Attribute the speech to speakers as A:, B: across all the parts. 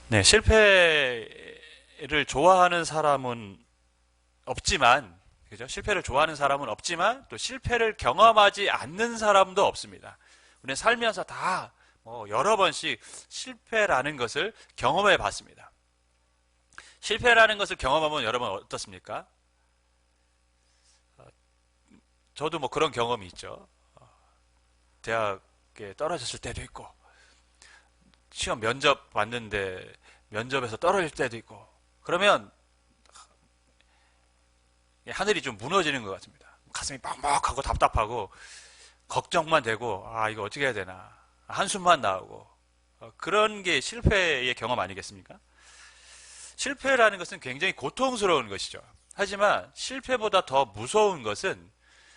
A: 네, 실패를 좋아하는 사람은 없지만, 그죠? 실패를 좋아하는 사람은 없지만, 또 실패를 경험하지 않는 사람도 없습니다. 우리는 살면서 다, 여러 번씩 실패라는 것을 경험해 봤습니다. 실패라는 것을 경험하면 여러분 어떻습니까? 저도 그런 경험이 있죠. 대학에 떨어졌을 때도 있고, 시험 면접 봤는데 면접에서 떨어질 때도 있고, 그러면 하늘이 좀 무너지는 것 같습니다. 가슴이 뻑뻑하고 답답하고 걱정만 되고, 아 이거 어떻게 해야 되나, 한숨만 나오고, 그런 게 실패의 경험 아니겠습니까? 실패라는 것은 굉장히 고통스러운 것이죠. 하지만 실패보다 더 무서운 것은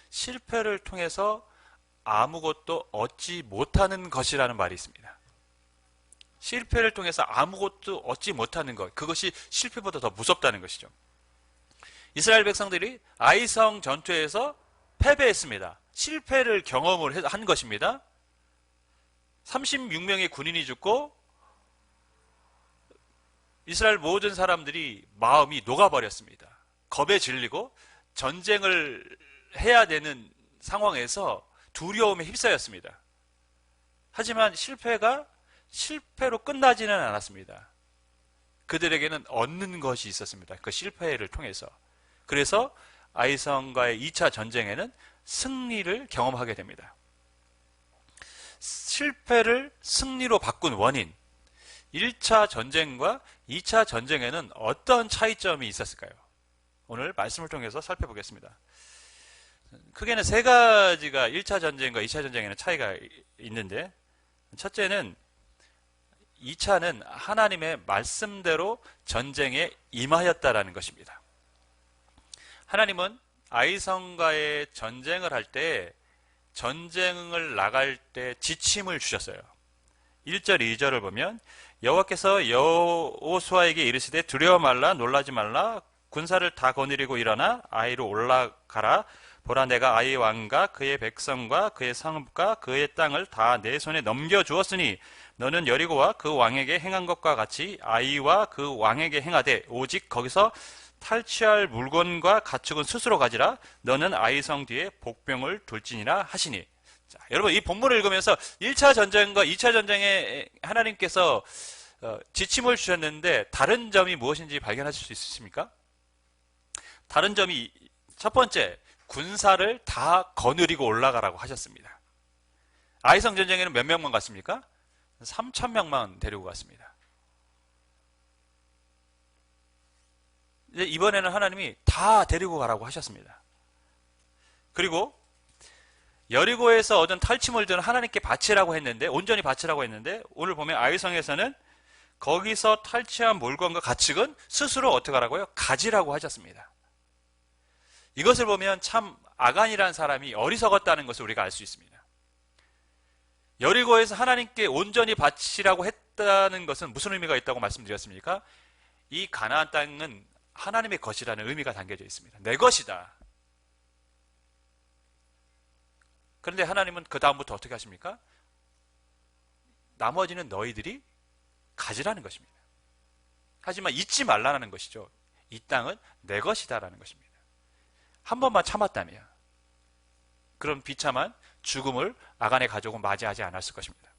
A: 실패를 통해서 아무것도 얻지 못하는 것이라는 말이 있습니다. 실패를 통해서 아무것도 얻지 못하는 것, 그것이 실패보다 더 무섭다는 것이죠. 이스라엘 백성들이 아이성 전투에서 패배했습니다. 실패를 경험을 한 것입니다. 36명의 군인이 죽고 이스라엘 모든 사람들이 마음이 녹아버렸습니다. 겁에 질리고 전쟁을 해야 되는 상황에서 두려움에 휩싸였습니다. 하지만 실패가 실패로 끝나지는 않았습니다. 그들에게는 얻는 것이 있었습니다. 그 실패를 통해서. 그래서 아이성과의 2차 전쟁에는 승리를 경험하게 됩니다. 실패를 승리로 바꾼 원인, 1차 전쟁과 2차 전쟁에는 어떤 차이점이 있었을까요? 오늘 말씀을 통해서 살펴보겠습니다. 크게는 세 가지가 1차 전쟁과 2차 전쟁에는 차이가 있는데, 첫째는 2차는 하나님의 말씀대로 전쟁에 임하였다라는 것입니다. 하나님은 아이성과의 전쟁을 할 때, 전쟁을 나갈 때 지침을 주셨어요. 1절, 2절을 보면 여호와께서 여호수아에게 이르시되 두려워 말라, 놀라지 말라, 군사를 다 거느리고 일어나 아이로 올라가라. 보라, 내가 아이 왕과 그의 백성과 그의 성읍과 그의 땅을 다 내 손에 넘겨주었으니 너는 여리고와 그 왕에게 행한 것과 같이 아이와 그 왕에게 행하되 오직 거기서 탈취할 물건과 가축은 스스로 가지라. 너는 아이성 뒤에 복병을 둘지니라 하시니. 자, 여러분 이 본문을 읽으면서 1차 전쟁과 2차 전쟁에 하나님께서 지침을 주셨는데 다른 점이 무엇인지 발견하실 수 있으십니까? 다른 점이, 첫 번째, 군사를 다 거느리고 올라가라고 하셨습니다. 아이성 전쟁에는 몇 명만 갔습니까? 3,000명만 데리고 갔습니다. 이번에는 하나님이 다 데리고 가라고 하셨습니다. 그리고 여리고에서 얻은 탈취물들은 하나님께 바치라고 했는데, 온전히 바치라고 했는데, 오늘 보면 아이성에서는 거기서 탈취한 물건과 가축은 스스로 어떻게 하라고요? 가지라고 하셨습니다. 이것을 보면 참 아간이라는 사람이 어리석었다는 것을 우리가 알 수 있습니다. 여리고에서 하나님께 온전히 바치라고 했다는 것은 무슨 의미가 있다고 말씀드렸습니까? 이 가나안 땅은 하나님의 것이라는 의미가 담겨져 있습니다. 내 것이다. 그런데 하나님은 그 다음부터 어떻게 하십니까? 나머지는 너희들이 가지라는 것입니다. 하지만 잊지 말라는 것이죠. 이 땅은 내 것이다라는 것입니다. 한 번만 참았다면 그런 비참한 죽음을 아간의 가족은 맞이하지 않았을 것입니다.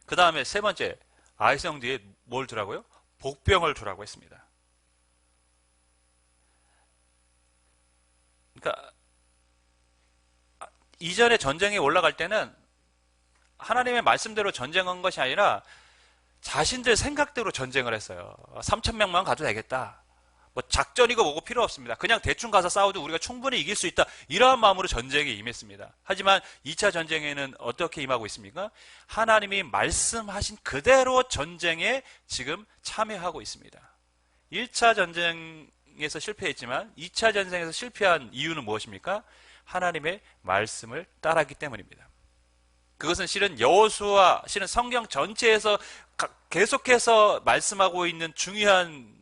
A: 그 다음에 세 번째, 아이성 뒤에 뭘 두라고요? 복병을 두라고 했습니다. 그러니까 이전에 전쟁에 올라갈 때는 하나님의 말씀대로 전쟁한 것이 아니라 자신들 생각대로 전쟁을 했어요. 3,000명만 가도 되겠다. 작전이고 뭐고 필요 없습니다. 그냥 대충 가서 싸워도 우리가 충분히 이길 수 있다. 이러한 마음으로 전쟁에 임했습니다. 하지만 2차 전쟁에는 어떻게 임하고 있습니까? 하나님이 말씀하신 그대로 전쟁에 지금 참여하고 있습니다. 1차 전쟁에서 실패했지만 2차 전쟁에서 실패한 이유는 무엇입니까? 하나님의 말씀을 따랐기 때문입니다. 그것은 실은 여호수아, 실은 성경 전체에서 계속해서 말씀하고 있는 중요한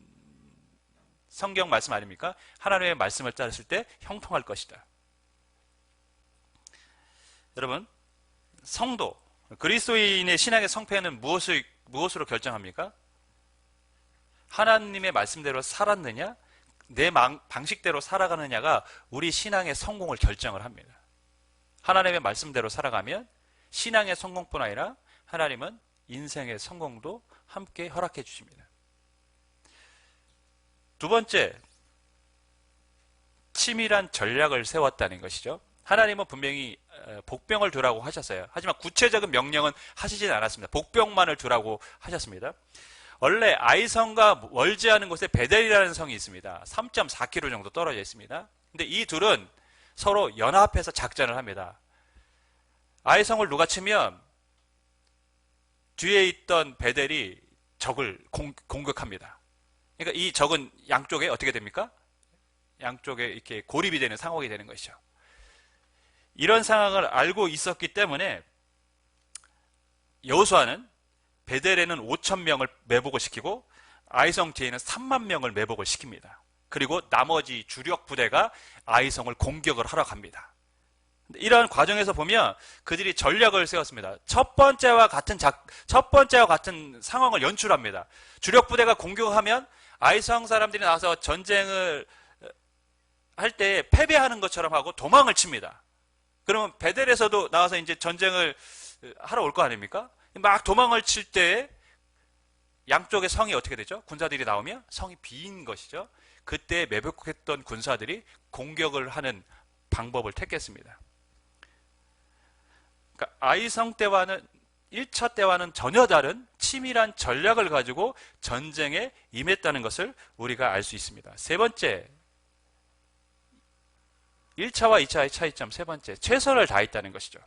A: 성경 말씀 아닙니까? 하나님의 말씀을 따랐을 때 형통할 것이다. 여러분, 성도, 그리스도인의 신앙의 성패는 무엇으로 결정합니까? 하나님의 말씀대로 살았느냐, 내 방식대로 살아가느냐가 우리 신앙의 성공을 결정을 합니다. 하나님의 말씀대로 살아가면 신앙의 성공뿐 아니라 하나님은 인생의 성공도 함께 허락해 주십니다. 두 번째, 치밀한 전략을 세웠다는 것이죠. 하나님은 분명히 복병을 두라고 하셨어요. 하지만 구체적인 명령은 하시진 않았습니다. 복병만을 두라고 하셨습니다. 원래 아이성과 멀지않은 곳에 베델이라는 성이 있습니다. 3.4km 정도 떨어져 있습니다. 근데 이 둘은 서로 연합해서 작전을 합니다. 아이성을 누가 치면 뒤에 있던 베델이 적을 공격합니다. 그러니까 이 적은 양쪽에 어떻게 됩니까? 양쪽에 이렇게 고립이 되는 상황이 되는 것이죠. 이런 상황을 알고 있었기 때문에 여호수아는 베델에는 5,000명을 매복을 시키고 아이성 뒤에는 3만 명을 매복을 시킵니다. 그리고 나머지 주력 부대가 아이성을 공격을 하러 갑니다. 이러한 과정에서 보면 그들이 전략을 세웠습니다. 첫 번째와 같은 상황을 연출합니다. 주력 부대가 공격하면 아이성 사람들이 나와서 전쟁을 할 때 패배하는 것처럼 하고 도망을 칩니다. 그러면 베델에서도 나와서 이제 전쟁을 하러 올 거 아닙니까? 막 도망을 칠 때 양쪽의 성이 어떻게 되죠? 군사들이 나오면 성이 빈 것이죠. 그때 매복했던 군사들이 공격을 하는 방법을 택했습니다. 그러니까 아이성 때와는 1차 때와는 전혀 다른 치밀한 전략을 가지고 전쟁에 임했다는 것을 우리가 알 수 있습니다. 세 번째, 1차와 2차의 차이점 세 번째, 최선을 다했다는 것이죠.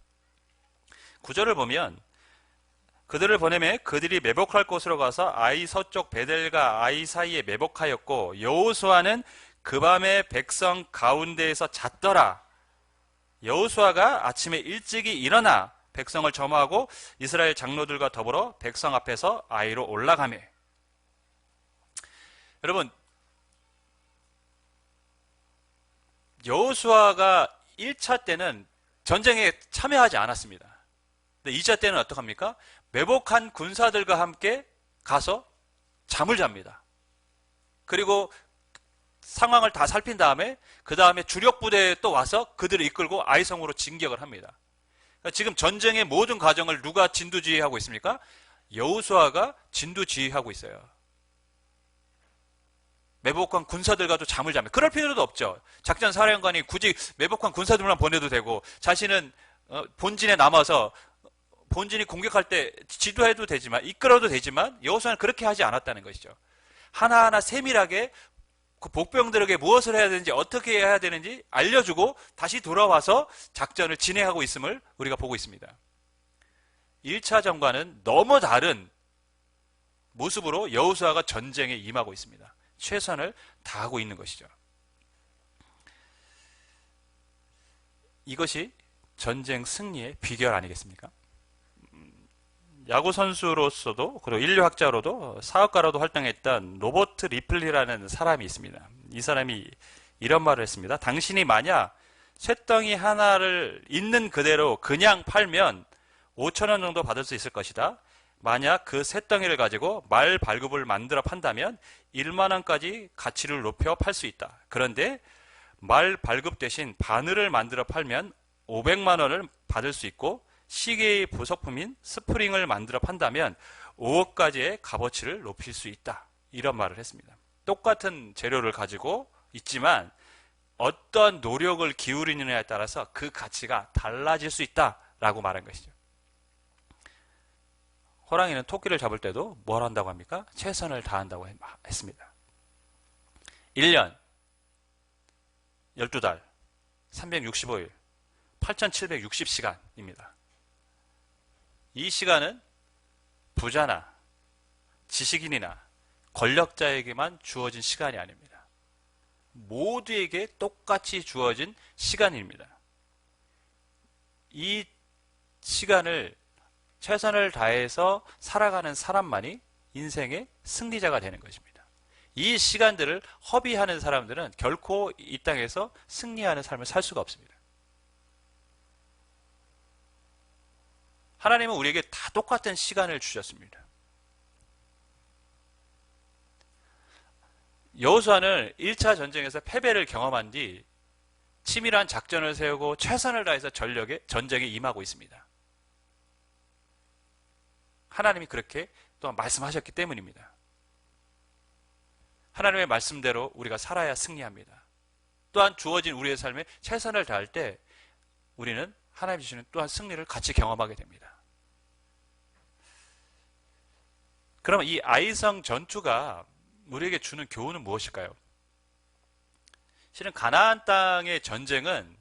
A: 구절을 보면 그들을 보내매 그들이 매복할 곳으로 가서 아이 서쪽 베델과 아이 사이에 매복하였고 여호수아는 그 밤에 백성 가운데에서 잤더라. 여호수아가 아침에 일찍이 일어나 백성을 점화하고 이스라엘 장로들과 더불어 백성 앞에서 아이로 올라가매. 여러분, 여호수아가 1차 때는 전쟁에 참여하지 않았습니다. 근데 2차 때는 어떡합니까? 매복한 군사들과 함께 가서 잠을 잡니다. 그리고 상황을 다 살핀 다음에 그 다음에 주력 부대에 또 와서 그들을 이끌고 아이성으로 진격을 합니다. 그러니까 지금 전쟁의 모든 과정을 누가 진두지휘하고 있습니까? 여호수아가 진두지휘하고 있어요. 매복한 군사들과도 잠을 자면 그럴 필요도 없죠. 작전 사령관이 굳이 매복한 군사들만 보내도 되고 자신은 본진에 남아서 본진이 공격할 때 지도해도 되지만 이끌어도 되지만 여호수아는 그렇게 하지 않았다는 것이죠. 하나하나 세밀하게 그 복병들에게 무엇을 해야 되는지 어떻게 해야 되는지 알려주고 다시 돌아와서 작전을 진행하고 있음을 우리가 보고 있습니다. 1차 전과는 너무 다른 모습으로 여호수아가 전쟁에 임하고 있습니다. 최선을 다하고 있는 것이죠. 이것이 전쟁 승리의 비결 아니겠습니까? 야구 선수로서도 그리고 인류학자로도 사업가로도 활동했던 로버트 리플리라는 사람이 있습니다. 이 사람이 이런 말을 했습니다. 당신이 만약 쇳덩이 하나를 있는 그대로 그냥 팔면 5,000원 정도 받을 수 있을 것이다. 만약 그 쇳덩이를 가지고 말 발굽을 만들어 판다면 1만 원까지 가치를 높여 팔 수 있다. 그런데 말 발굽 대신 바늘을 만들어 팔면 500만 원을 받을 수 있고 시계의 부속품인 스프링을 만들어 판다면 5억까지의 값어치를 높일 수 있다. 이런 말을 했습니다. 똑같은 재료를 가지고 있지만 어떤 노력을 기울이느냐에 따라서 그 가치가 달라질 수 있다라고 말한 것이죠. 호랑이는 토끼를 잡을 때도 뭘 한다고 합니까? 최선을 다한다고 했습니다. 1년, 12달, 365일, 8,760시간입니다. 이 시간은 부자나 지식인이나 권력자에게만 주어진 시간이 아닙니다. 모두에게 똑같이 주어진 시간입니다. 이 시간을 최선을 다해서 살아가는 사람만이 인생의 승리자가 되는 것입니다. 이 시간들을 허비하는 사람들은 결코 이 땅에서 승리하는 삶을 살 수가 없습니다. 하나님은 우리에게 다 똑같은 시간을 주셨습니다. 여호수아는 1차 전쟁에서 패배를 경험한 뒤 치밀한 작전을 세우고 최선을 다해서 전쟁에 임하고 있습니다. 하나님이 그렇게 또한 말씀하셨기 때문입니다. 하나님의 말씀대로 우리가 살아야 승리합니다. 또한 주어진 우리의 삶에 최선을 다할 때 우리는 하나님 주시는 또한 승리를 같이 경험하게 됩니다. 그러면 이 아이성 전투가 우리에게 주는 교훈은 무엇일까요? 실은 가나안 땅의 전쟁은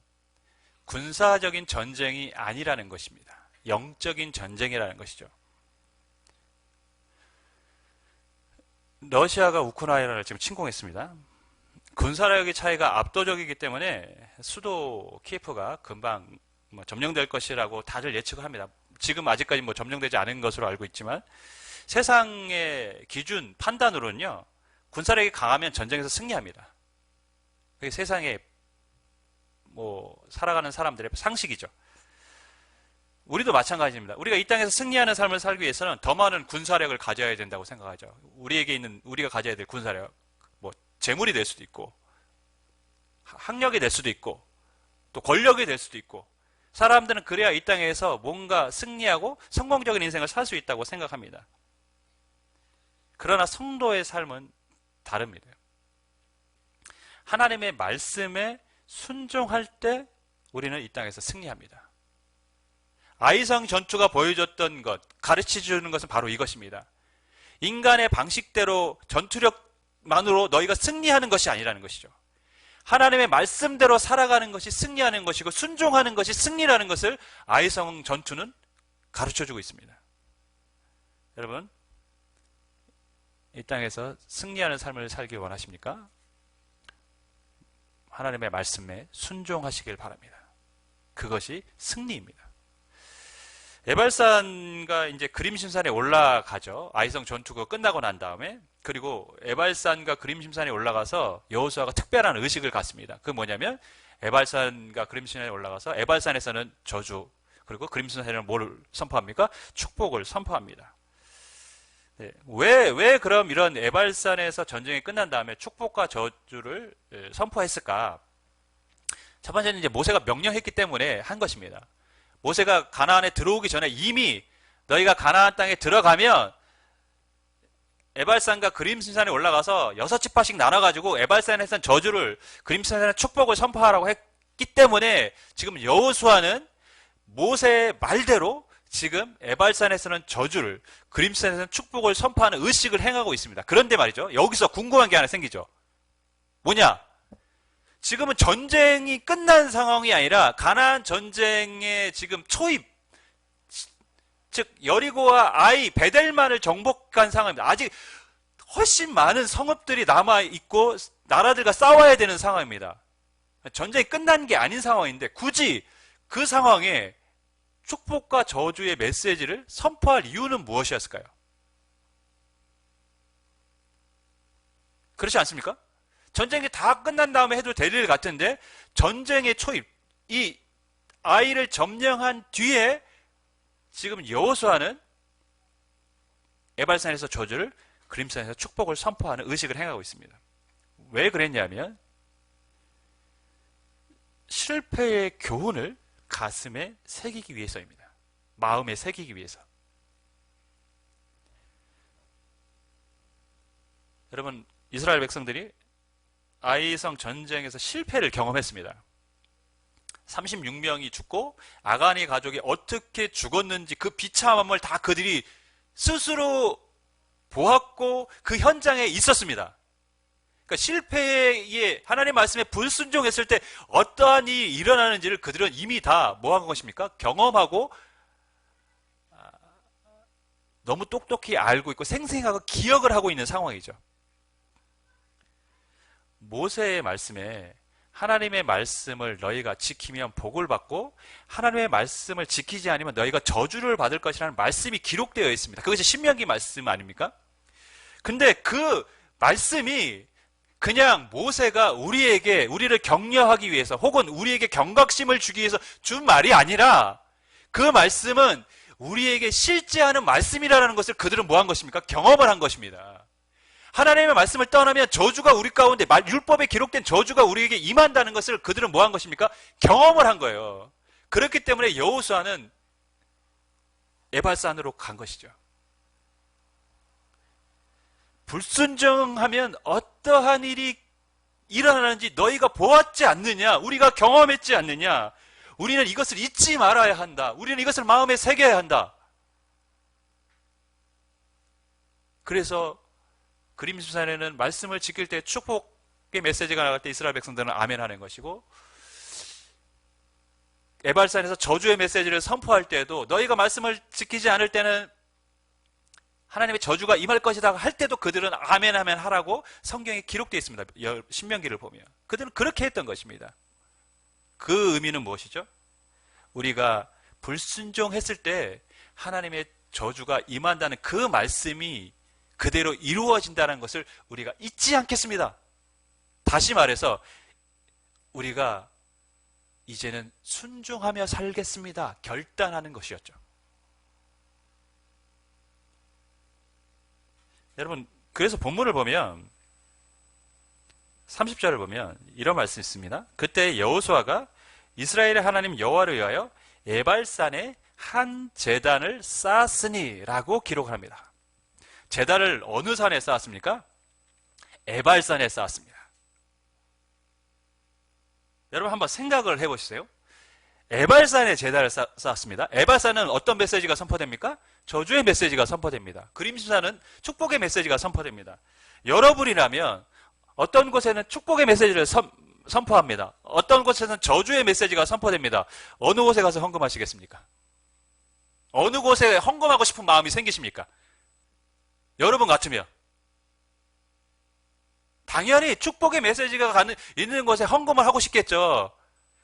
A: 군사적인 전쟁이 아니라는 것입니다. 영적인 전쟁이라는 것이죠. 러시아가 우크라이나를 지금 침공했습니다. 군사력의 차이가 압도적이기 때문에 수도 키예프가 금방 점령될 것이라고 다들 예측을 합니다. 지금 아직까지 점령되지 않은 것으로 알고 있지만 세상의 기준 판단으로는요, 군사력이 강하면 전쟁에서 승리합니다. 그게 세상에 살아가는 사람들의 상식이죠. 우리도 마찬가지입니다. 우리가 이 땅에서 승리하는 삶을 살기 위해서는 더 많은 군사력을 가져야 된다고 생각하죠. 우리가 가져야 될 군사력, 재물이 될 수도 있고, 학력이 될 수도 있고, 또 권력이 될 수도 있고, 사람들은 그래야 이 땅에서 뭔가 승리하고 성공적인 인생을 살 수 있다고 생각합니다. 그러나 성도의 삶은 다릅니다. 하나님의 말씀에 순종할 때 우리는 이 땅에서 승리합니다. 아이성 전투가 보여줬던 것, 가르쳐주는 것은 바로 이것입니다. 인간의 방식대로 전투력만으로 너희가 승리하는 것이 아니라는 것이죠. 하나님의 말씀대로 살아가는 것이 승리하는 것이고 순종하는 것이 승리라는 것을 아이성 전투는 가르쳐주고 있습니다. 여러분, 이 땅에서 승리하는 삶을 살길 원하십니까? 하나님의 말씀에 순종하시길 바랍니다. 그것이 승리입니다. 에발산과 이제 그림심산에 올라가죠. 아이성 전투가 끝나고 난 다음에. 그리고 에발산과 그림심산에 올라가서 여호수아가 특별한 의식을 갖습니다. 그게 뭐냐면 에발산과 그림심산에 올라가서 에발산에서는 저주, 그리고 그림심산에는 뭘 선포합니까? 축복을 선포합니다. 네. 왜 그럼 이런 에발산에서 전쟁이 끝난 다음에 축복과 저주를 선포했을까? 첫 번째는 이제 모세가 명령했기 때문에 한 것입니다. 모세가 가나안에 들어오기 전에 이미 너희가 가나안 땅에 들어가면 에발산과 그림심산에 올라가서 6지파씩 나눠가지고 에발산에서는 저주를, 그림심산에서는 축복을 선포하라고 했기 때문에 지금 여호수아는 모세의 말대로 지금 에발산에서는 저주를, 그림산에서는 축복을 선포하는 의식을 행하고 있습니다. 그런데 말이죠, 여기서 궁금한 게 하나 생기죠. 뭐냐? 지금은 전쟁이 끝난 상황이 아니라 가나안 전쟁의 지금 초입, 즉 여리고와 아이, 베델만을 정복한 상황입니다. 아직 훨씬 많은 성읍들이 남아있고 나라들과 싸워야 되는 상황입니다. 전쟁이 끝난 게 아닌 상황인데 굳이 그 상황에 축복과 저주의 메시지를 선포할 이유는 무엇이었을까요? 그렇지 않습니까? 전쟁이 다 끝난 다음에 해도 될 일 같은데 전쟁의 초입, 이 아이를 점령한 뒤에 지금 여호수아는 에발산에서 저주를, 그림산에서 축복을 선포하는 의식을 행하고 있습니다. 왜 그랬냐면 실패의 교훈을 가슴에 새기기 위해서입니다. 마음에 새기기 위해서. 여러분, 이스라엘 백성들이 아이성 전쟁에서 실패를 경험했습니다. 36명이 죽고 아가니 가족이 어떻게 죽었는지 그 비참함을 다 그들이 스스로 보았고 그 현장에 있었습니다. 그러니까 실패에 하나님 말씀에 불순종했을 때 어떠한 일이 일어나는지를 그들은 이미 다 뭐한 것입니까? 경험하고 너무 똑똑히 알고 있고 생생하고 기억을 하고 있는 상황이죠. 모세의 말씀에 하나님의 말씀을 너희가 지키면 복을 받고 하나님의 말씀을 지키지 않으면 너희가 저주를 받을 것이라는 말씀이 기록되어 있습니다. 그것이 신명기 말씀 아닙니까? 근데 그 말씀이 그냥 모세가 우리를 격려하기 위해서 혹은 우리에게 경각심을 주기 위해서 준 말이 아니라 그 말씀은 우리에게 실제하는 말씀이라는 것을 그들은 뭐 한 것입니까? 경험을 한 것입니다. 하나님의 말씀을 떠나면 저주가 우리 가운데, 율법에 기록된 저주가 우리에게 임한다는 것을 그들은 뭐 한 것입니까? 경험을 한 거예요. 그렇기 때문에 여호수아는 에발산으로 간 것이죠. 불순종하면 어떠한 일이 일어나는지 너희가 보았지 않느냐? 우리가 경험했지 않느냐? 우리는 이것을 잊지 말아야 한다. 우리는 이것을 마음에 새겨야 한다. 그래서 그림수산에는 말씀을 지킬 때 축복의 메시지가 나갈 때 이스라엘 백성들은 아멘 하는 것이고, 에발산에서 저주의 메시지를 선포할 때에도 너희가 말씀을 지키지 않을 때는 하나님의 저주가 임할 것이다 할 때도 그들은 아멘 아멘 하라고 성경에 기록되어 있습니다. 신명기를 보면 그들은 그렇게 했던 것입니다. 그 의미는 무엇이죠? 우리가 불순종했을 때 하나님의 저주가 임한다는 그 말씀이 그대로 이루어진다는 것을 우리가 잊지 않겠습니다. 다시 말해서 우리가 이제는 순종하며 살겠습니다. 결단하는 것이었죠. 여러분, 그래서 본문을 보면 30절을 보면 이런 말씀이 있습니다. 그때 여호수아가 이스라엘의 하나님 여호와를 위하여 에발산에 한 제단을 쌓았으니 라고 기록을 합니다. 제단을 어느 산에 쌓았습니까? 에발산에 쌓았습니다. 여러분 한번 생각을 해보시세요. 에발산에 제단을 쌓았습니다. 에발산은 어떤 메시지가 선포됩니까? 저주의 메시지가 선포됩니다. 그림수산은 축복의 메시지가 선포됩니다. 여러분이라면 어떤 곳에는 축복의 메시지를 선포합니다. 어떤 곳에서는 저주의 메시지가 선포됩니다. 어느 곳에 가서 헌금하시겠습니까? 어느 곳에 헌금하고 싶은 마음이 생기십니까? 여러분 같으면 당연히 축복의 메시지가 있는 곳에 헌금을 하고 싶겠죠.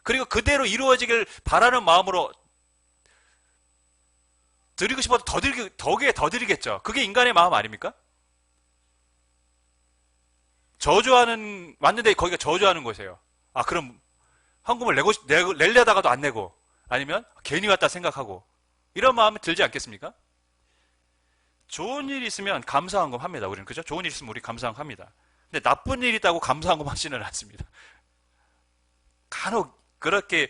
A: 그리고 그대로 이루어지길 바라는 마음으로 드리고 싶어도 더 드리겠죠. 그게 인간의 마음 아닙니까? 왔는데 거기가 저주하는 곳이에요. 아, 그럼 헌금을 내려다가도 안 내고, 아니면 괜히 왔다 생각하고, 이런 마음이 들지 않겠습니까? 좋은 일이 있으면 감사헌금 합니다. 우리는, 그죠? 좋은 일 있으면 우리 감사헌금 합니다. 근데 나쁜 일이 있다고 감사헌금 하지는 않습니다. 간혹 그렇게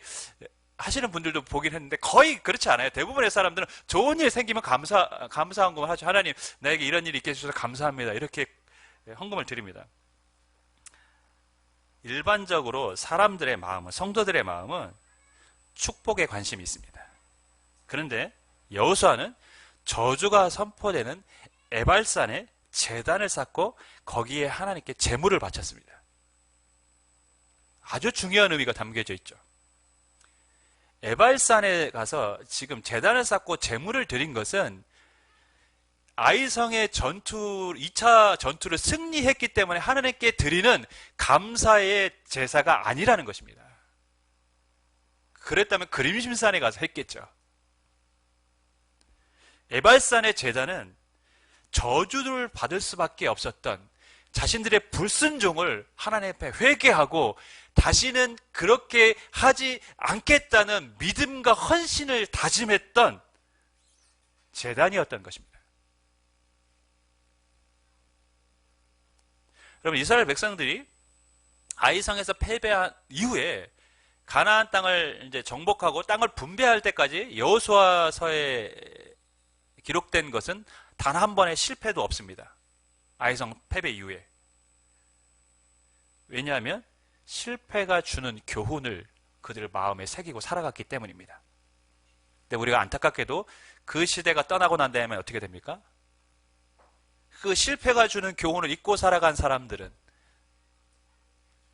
A: 하시는 분들도 보긴 했는데 거의 그렇지 않아요. 대부분의 사람들은 좋은 일 생기면 감사헌금을 하죠. 하나님, 나에게 이런 일이 있게 해주셔서 감사합니다. 이렇게 헌금을 드립니다. 일반적으로 사람들의 마음은, 성도들의 마음은 축복에 관심이 있습니다. 그런데 여호수아는 저주가 선포되는 에발산에 제단을 쌓고 거기에 하나님께 제물을 바쳤습니다. 아주 중요한 의미가 담겨져 있죠. 에발산에 가서 지금 제단을 쌓고 제물을 드린 것은 아이성의 2차 전투를 승리했기 때문에 하나님께 드리는 감사의 제사가 아니라는 것입니다. 그랬다면 그림심산에 가서 했겠죠. 에발산의 제단은 저주를 받을 수밖에 없었던 자신들의 불순종을 하나님 앞에 회개하고 다시는 그렇게 하지 않겠다는 믿음과 헌신을 다짐했던 제단이었던 것입니다. 여러분, 이스라엘 백성들이 아이성에서 패배한 이후에 가나안 땅을 이제 정복하고 땅을 분배할 때까지 여호수아서에 기록된 것은 단 한 번의 실패도 없습니다. 아이성 패배 이후에. 왜냐하면 실패가 주는 교훈을 그들 마음에 새기고 살아갔기 때문입니다. 근데 우리가 안타깝게도 그 시대가 떠나고 난 다음에 어떻게 됩니까? 그 실패가 주는 교훈을 잊고 살아간 사람들은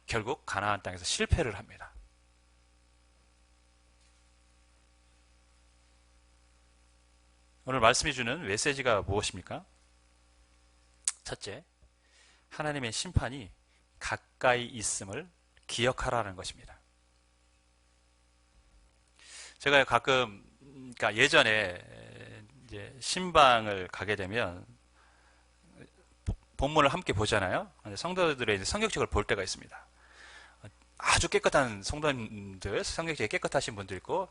A: 결국 가나안 땅에서 실패를 합니다. 오늘 말씀이 주는 메시지가 무엇입니까? 첫째, 하나님의 심판이 가까이 있음을 기억하라는 것입니다. 제가 가끔, 그러니까 예전에 이제 신방을 가게 되면 본문을 함께 보잖아요. 성도들의 이제 성경책을 볼 때가 있습니다. 아주 깨끗한 성도님들, 성경책이 깨끗하신 분도 있고,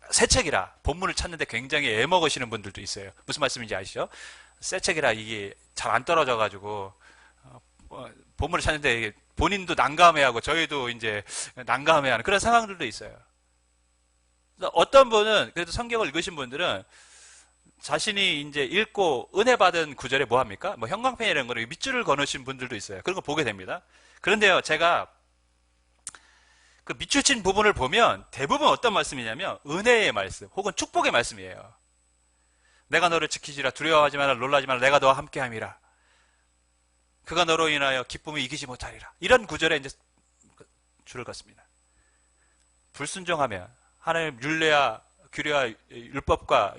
A: 새 책이라 본문을 찾는데 굉장히 애먹으시는 분들도 있어요. 무슨 말씀인지 아시죠? 새 책이라 이게 잘 안 떨어져가지고 본문을 찾는데 본인도 난감해하고 저희도 이제 난감해하는 그런 상황들도 있어요. 어떤 분은 그래도 성경을 읽으신 분들은 자신이 이제 읽고 은혜 받은 구절에 뭐 합니까? 뭐 형광펜 이런 거를 밑줄을 그어놓으신 분들도 있어요. 그런 거 보게 됩니다. 그런데요, 제가 그 밑줄 친 부분을 보면 대부분 어떤 말씀이냐면 은혜의 말씀 혹은 축복의 말씀이에요. 내가 너를 지키지라 두려워하지 마라 놀라지 마라 내가 너와 함께함이라 그가 너로 인하여 기쁨을 이기지 못하리라 이런 구절에 이제 줄을 긋습니다. 불순종하면 하나님 율례와 규례와 율법과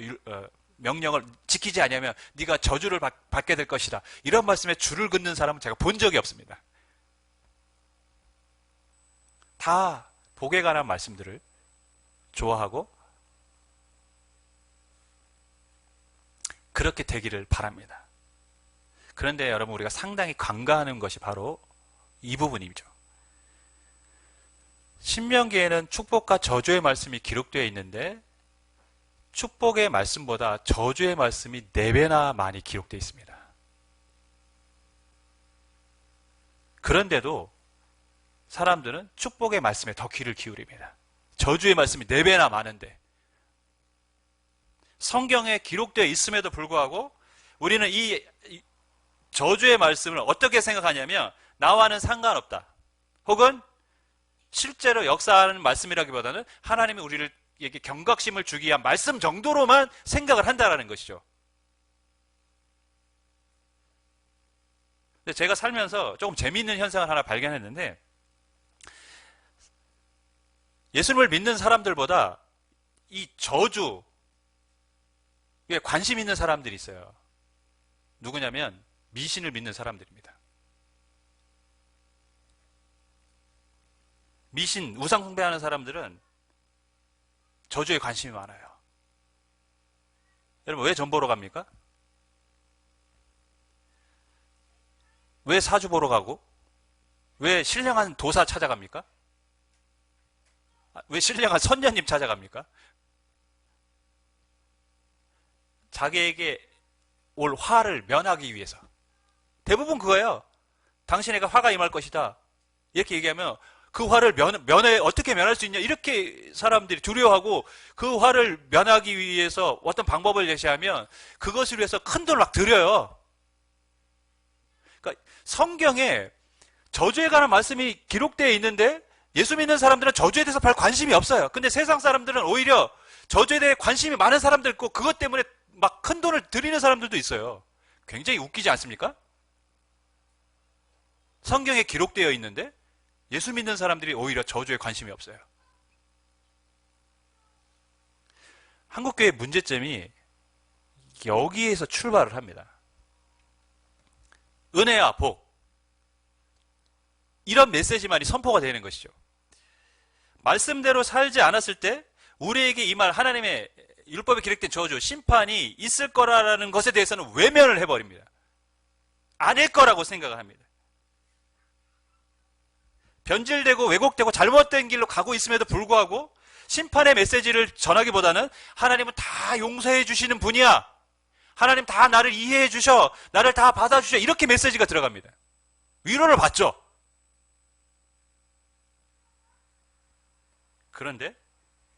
A: 명령을 지키지 않으면 네가 저주를 받게 될 것이다. 이런 말씀에 줄을 긋는 사람은 제가 본 적이 없습니다. 다 복에 관한 말씀들을 좋아하고 그렇게 되기를 바랍니다. 그런데 여러분 우리가 상당히 간과하는 것이 바로 이 부분이죠. 신명기에는 축복과 저주의 말씀이 기록되어 있는데 축복의 말씀보다 저주의 말씀이 4배나 많이 기록되어 있습니다. 그런데도 사람들은 축복의 말씀에 더 귀를 기울입니다. 저주의 말씀이 4배나 많은데 성경에 기록되어 있음에도 불구하고 우리는 이 저주의 말씀을 어떻게 생각하냐면 나와는 상관없다. 혹은 실제로 역사하는 말씀이라기보다는 하나님이 우리에게 경각심을 주기 위한 말씀 정도로만 생각을 한다는 것이죠. 근데 제가 살면서 조금 재미있는 현상을 하나 발견했는데 예수님을 믿는 사람들보다 이 저주에 관심 있는 사람들이 있어요. 누구냐면 미신을 믿는 사람들입니다. 미신, 우상 숭배하는 사람들은 저주에 관심이 많아요. 여러분 왜 점 보러 갑니까? 왜 사주 보러 가고? 왜 신령한 도사 찾아갑니까? 왜 신령한 선녀님 찾아갑니까? 자기에게 올 화를 면하기 위해서. 대부분 그거예요. 당신에게 화가 임할 것이다. 이렇게 얘기하면 그 화를 어떻게 면할 수 있냐 이렇게 사람들이 두려워하고 그 화를 면하기 위해서 어떤 방법을 제시하면 그것을 위해서 큰 돈을 막 들여요. 그러니까 성경에 저주에 관한 말씀이 기록되어 있는데 예수 믿는 사람들은 저주에 대해서 별 관심이 없어요. 근데 세상 사람들은 오히려 저주에 대해 관심이 많은 사람들 있고 그것 때문에 막 큰 돈을 들이는 사람들도 있어요. 굉장히 웃기지 않습니까? 성경에 기록되어 있는데 예수 믿는 사람들이 오히려 저주에 관심이 없어요. 한국교회의 문제점이 여기에서 출발을 합니다. 은혜와 복 이런 메시지만이 선포가 되는 것이죠. 말씀대로 살지 않았을 때 우리에게 이 말 하나님의 율법에 기록된 저주, 심판이 있을 거라는 것에 대해서는 외면을 해버립니다. 아닐 거라고 생각을 합니다. 변질되고 왜곡되고 잘못된 길로 가고 있음에도 불구하고 심판의 메시지를 전하기보다는 하나님은 다 용서해 주시는 분이야. 하나님 다 나를 이해해 주셔. 나를 다 받아주셔. 이렇게 메시지가 들어갑니다. 위로를 받죠. 그런데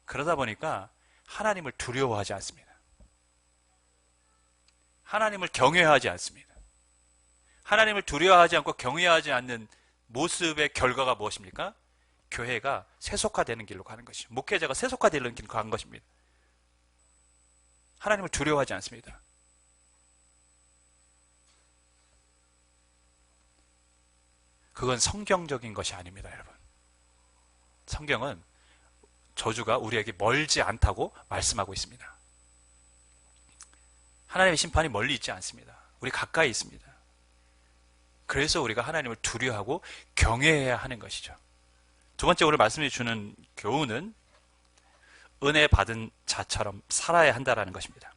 A: 그러다 보니까 하나님을 두려워하지 않습니다. 하나님을 경외하지 않습니다. 하나님을 두려워하지 않고 경외하지 않는 모습의 결과가 무엇입니까? 교회가 세속화되는 길로 가는 것이죠. 목회자가 세속화되는 길로 가는 것입니다. 하나님을 두려워하지 않습니다. 그건 성경적인 것이 아닙니다, 여러분. 성경은 저주가 우리에게 멀지 않다고 말씀하고 있습니다. 하나님의 심판이 멀리 있지 않습니다. 우리 가까이 있습니다. 그래서 우리가 하나님을 두려워하고 경외해야 하는 것이죠. 두 번째 오늘 말씀해 주는 교훈은 은혜 받은 자처럼 살아야 한다는 것입니다.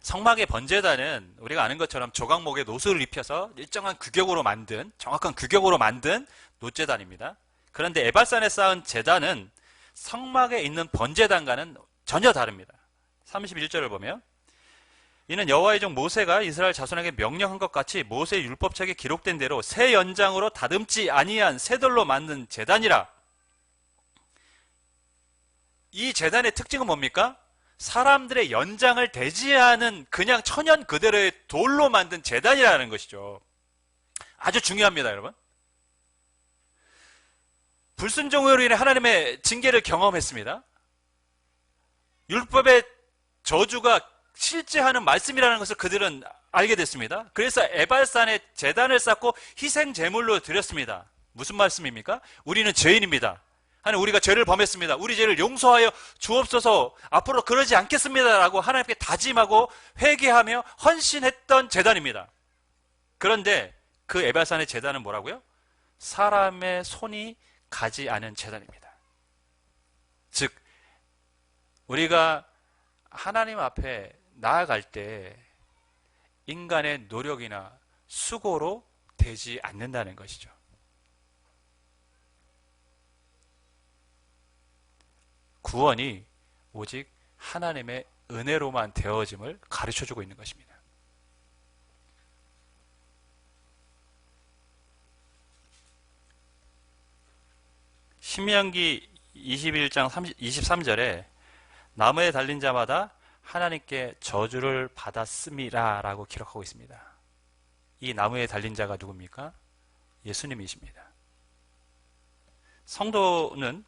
A: 성막의 번제단은 우리가 아는 것처럼 조각목에 노수를 입혀서 일정한 규격으로 만든 정확한 규격으로 만든 노제단입니다. 그런데 에발산에 쌓은 제단은 성막에 있는 번제단과는 전혀 다릅니다. 31절을 보면 이는 여호와의 종 모세가 이스라엘 자손에게 명령한 것 같이 모세의 율법책에 기록된 대로 새 연장으로 다듬지 아니한 새 돌로 만든 제단이라. 이 제단의 특징은 뭡니까? 사람들의 연장을 대지하는 그냥 천연 그대로의 돌로 만든 제단이라는 것이죠. 아주 중요합니다, 여러분. 불순종으로 인해 하나님의 징계를 경험했습니다. 율법의 저주가 실제하는 말씀이라는 것을 그들은 알게 됐습니다. 그래서 에발산에 제단을 쌓고 희생 제물로 드렸습니다. 무슨 말씀입니까? 우리는 죄인입니다. 하나님, 우리가 죄를 범했습니다. 우리 죄를 용서하여 주옵소서. 앞으로 그러지 않겠습니다라고 하나님께 다짐하고 회개하며 헌신했던 제단입니다. 그런데 그 에발산의 제단은 뭐라고요? 사람의 손이 가지 않은 제단입니다. 즉, 우리가 하나님 앞에 나아갈 때 인간의 노력이나 수고로 되지 않는다는 것이죠. 구원이 오직 하나님의 은혜로만 되어짐을 가르쳐주고 있는 것입니다. 신명기 21장 23절에 나무에 달린 자마다 하나님께 저주를 받았음이라 라고 기록하고 있습니다. 이 나무에 달린 자가 누굽니까? 예수님이십니다. 성도는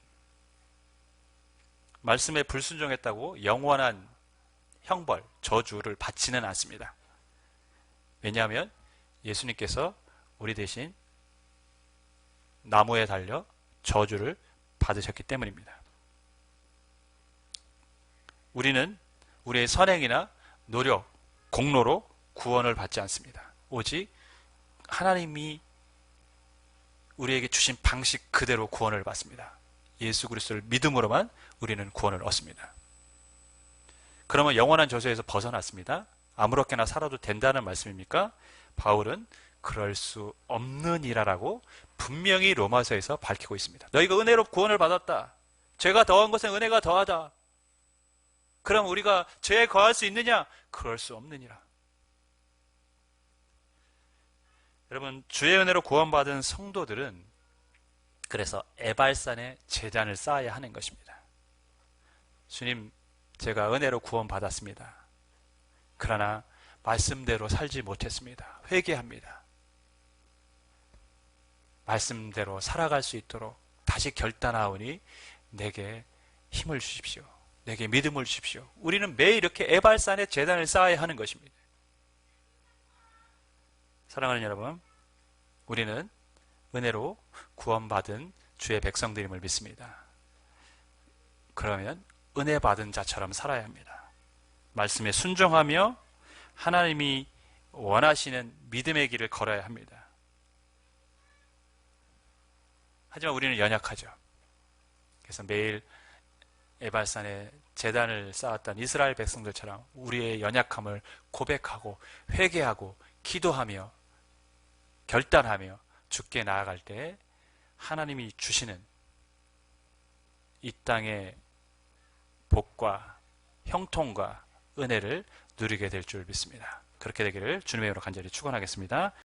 A: 말씀에 불순종했다고 영원한 형벌, 저주를 받지는 않습니다. 왜냐하면 예수님께서 우리 대신 나무에 달려 저주를 받으셨기 때문입니다. 우리는 우리의 선행이나 노력, 공로로 구원을 받지 않습니다. 오직 하나님이 우리에게 주신 방식 그대로 구원을 받습니다. 예수 그리스도를 믿음으로만 우리는 구원을 얻습니다. 그러면 영원한 저주에서 벗어났습니다. 아무렇게나 살아도 된다는 말씀입니까? 바울은 그럴 수 없느니라라고 분명히 로마서에서 밝히고 있습니다. 너희가 은혜로 구원을 받았다. 죄가 더한 것은 은혜가 더하다. 그럼 우리가 죄에 거할 수 있느냐? 그럴 수 없느니라. 여러분, 주의 은혜로 구원받은 성도들은 그래서 에발산에 제단을 쌓아야 하는 것입니다. 주님, 제가 은혜로 구원받았습니다. 그러나 말씀대로 살지 못했습니다. 회개합니다. 말씀대로 살아갈 수 있도록 다시 결단하오니 내게 힘을 주십시오. 내게 믿음을 주십시오. 우리는 매일 이렇게 에발산에 제단을 쌓아야 하는 것입니다. 사랑하는 여러분, 우리는 은혜로 구원받은 주의 백성들임을 믿습니다. 그러면 은혜 받은 자처럼 살아야 합니다. 말씀에 순종하며 하나님이 원하시는 믿음의 길을 걸어야 합니다. 하지만 우리는 연약하죠. 그래서 매일 에발산에 제단을 쌓았던 이스라엘 백성들처럼 우리의 연약함을 고백하고 회개하고 기도하며 결단하며 주께 나아갈 때 하나님이 주시는 이 땅의 복과 형통과 은혜를 누리게 될 줄 믿습니다. 그렇게 되기를 주님의 이름으로 간절히 축원하겠습니다.